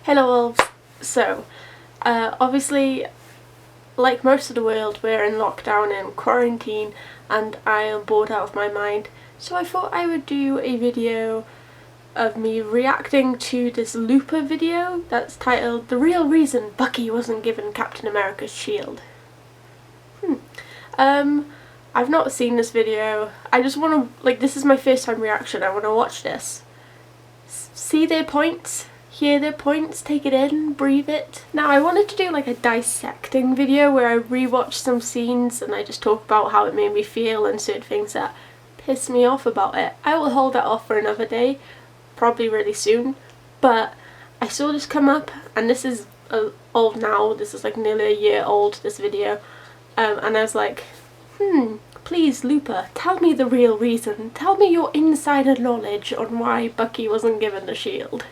Hello wolves. So, obviously, like most of the world, we're in lockdown and quarantine and I am bored out of my mind. So I thought I would do a video of me reacting to this Looper video that's titled "The Real Reason Bucky Wasn't Given Captain America's Shield." I've not seen this video. I just want to, this is my first time reaction. I want to watch this. See their points, hear their points, take it in, breathe it. Now I wanted to do like a dissecting video where I rewatch some scenes and I just talk about how it made me feel and certain things that pissed me off about it. I will hold that off for another day, probably really soon, but I saw this come up and this is old now. This is like nearly a year old, this video, and I was like, please Looper, tell me the real reason. Tell me your insider knowledge on why Bucky wasn't given the shield.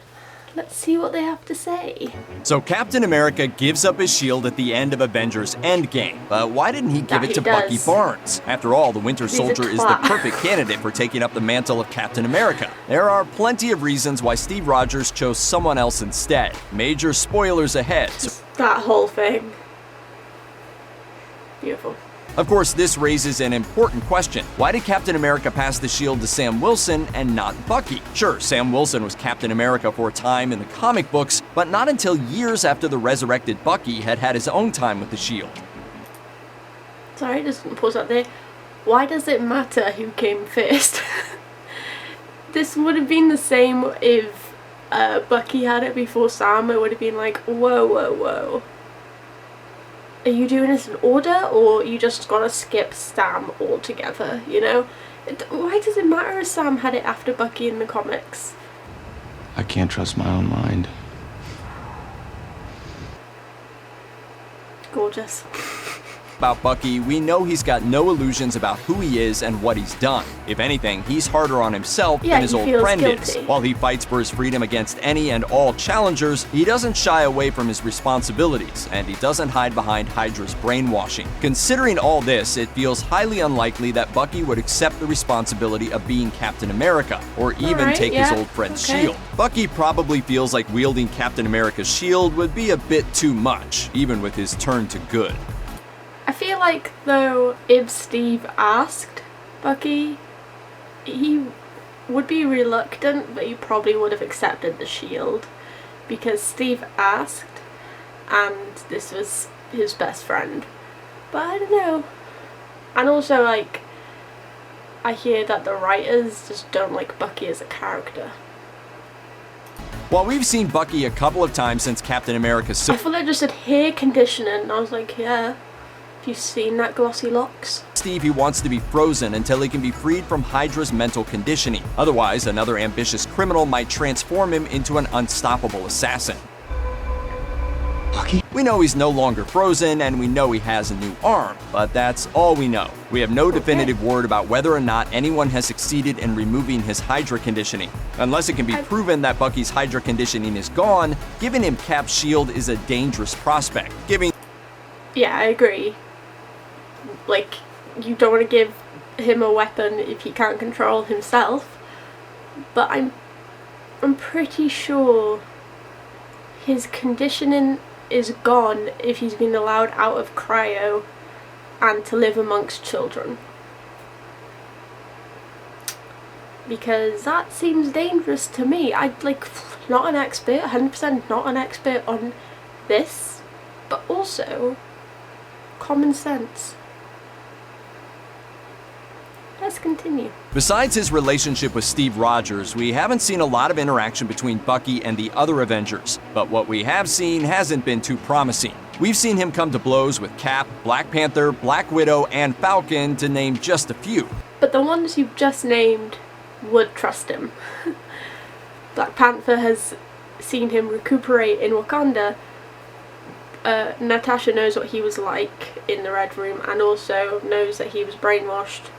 Let's see what they have to say. So Captain America gives up his shield at the end of Avengers Endgame, but why didn't he give it to Bucky Barnes? After all, the Winter Soldier is the perfect candidate for taking up the mantle of Captain America. There are plenty of reasons why Steve Rogers chose someone else instead. Major spoilers ahead. That whole thing. Beautiful. Of course, this raises an important question. Why did Captain America pass the shield to Sam Wilson and not Bucky? Sure, Sam Wilson was Captain America for a time in the comic books, but not until years after the resurrected Bucky had had his own time with the shield. Sorry, just pause that there. Why does it matter who came first? This would have been the same if Bucky had it before Sam. It would have been like, whoa, whoa, whoa. Are you doing this in order, or you just gotta skip Sam altogether, you know? Why does it matter if Sam had it after Bucky in the comics? I can't trust my own mind. Gorgeous. About Bucky, we know he's got no illusions about who he is and what he's done. If anything, he's harder on himself than his old friend is. While he fights for his freedom against any and all challengers, he doesn't shy away from his responsibilities, and he doesn't hide behind Hydra's brainwashing. Considering all this, it feels highly unlikely that Bucky would accept the responsibility of being Captain America, or even take his old friend's shield. Bucky probably feels like wielding Captain America's shield would be a bit too much, even with his turn to good. I feel like, though, if Steve asked Bucky, he would be reluctant, but he probably would have accepted the shield because Steve asked and this was his best friend. But I don't know. And also, I hear that the writers just don't like Bucky as a character. While we've seen Bucky a couple of times since Captain America's... I thought they just said hair conditioning, and I was like, yeah. Have you seen that glossy locks? Steve, he wants to be frozen until he can be freed from Hydra's mental conditioning. Otherwise, another ambitious criminal might transform him into an unstoppable assassin. Bucky? We know he's no longer frozen, and we know he has a new arm, but that's all we know. We have no definitive word about whether or not anyone has succeeded in removing his Hydra conditioning. Unless it can be proven that Bucky's Hydra conditioning is gone, giving him Cap's shield is a dangerous prospect. Yeah, I agree. You don't want to give him a weapon if he can't control himself, but I'm pretty sure his conditioning is gone if he's been allowed out of cryo and to live amongst children. Because that seems dangerous to me. Not an expert, 100% not an expert on this, but also common sense. Let's continue. Besides his relationship with Steve Rogers, we haven't seen a lot of interaction between Bucky and the other Avengers, but what we have seen hasn't been too promising. We've seen him come to blows with Cap, Black Panther, Black Widow, and Falcon, to name just a few. But the ones you've just named would trust him. Black Panther has seen him recuperate in Wakanda. Natasha knows what he was like in the Red Room and also knows that he was brainwashed.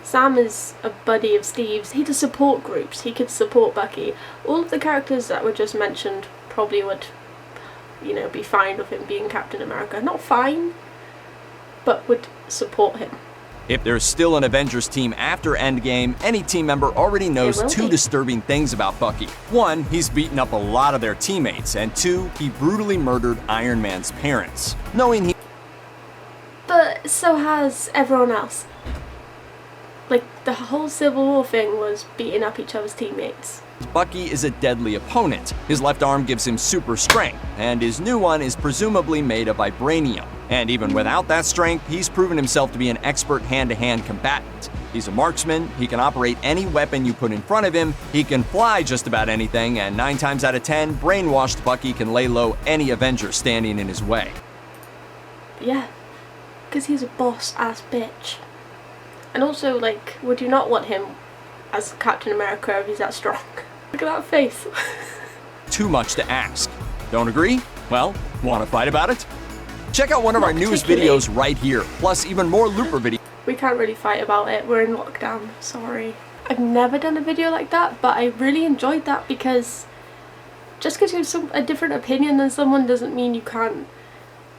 Sam is a buddy of Steve's. He does support groups. He could support Bucky. All of the characters that were just mentioned probably would, be fine with him being Captain America. Not fine, but would support him. If there's still an Avengers team after Endgame, any team member already knows two disturbing things about Bucky. One, he's beaten up a lot of their teammates, and two, he brutally murdered Iron Man's parents. Knowing he... But so has everyone else. Like, the whole Civil War thing was beating up each other's teammates. Bucky is a deadly opponent. His left arm gives him super strength, and his new one is presumably made of vibranium. And even without that strength, he's proven himself to be an expert hand-to-hand combatant. He's a marksman, he can operate any weapon you put in front of him, he can fly just about anything, and 9 times out of 10, brainwashed Bucky can lay low any Avenger standing in his way. Yeah, because he's a boss-ass bitch. And also, like, would you not want him as Captain America if he's that strong? Look at that face. Too much to ask. Don't agree? Well, want to fight about it? Check out one of our newest videos right here, plus even more Looper videos. We can't really fight about it, we're in lockdown, sorry. I've never done a video like that, but I really enjoyed that because just because you have a different opinion than someone doesn't mean you can't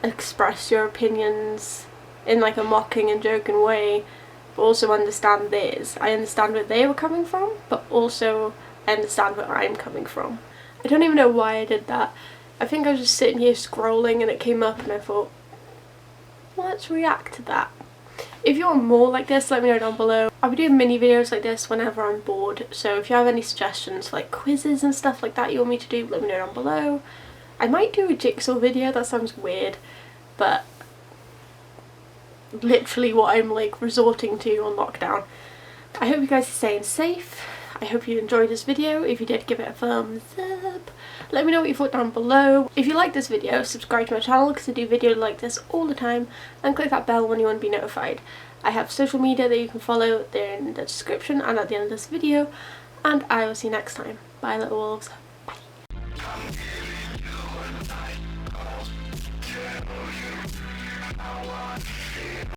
express your opinions in like a mocking and joking way, but also understand theirs. I understand where they were coming from, but also I understand where I'm coming from. I don't even know why I did that. I think I was just sitting here scrolling and it came up and I thought, let's react to that. If you want more like this, let me know down below. I'll be doing mini videos like this whenever I'm bored, so if you have any suggestions like quizzes and stuff like that you want me to do, let me know down below. I might do a jigsaw video, that sounds weird, but literally what I'm like resorting to on lockdown. I hope you guys are staying safe. I hope you enjoyed this video. If you did, give it a thumbs up. Let me know what you thought down below. If you like this video, subscribe to my channel because I do videos like this all the time, and click that bell when you want to be notified. I have social media that you can follow, they're in the description and at the end of this video, and I will see you next time. Bye little wolves. Bye.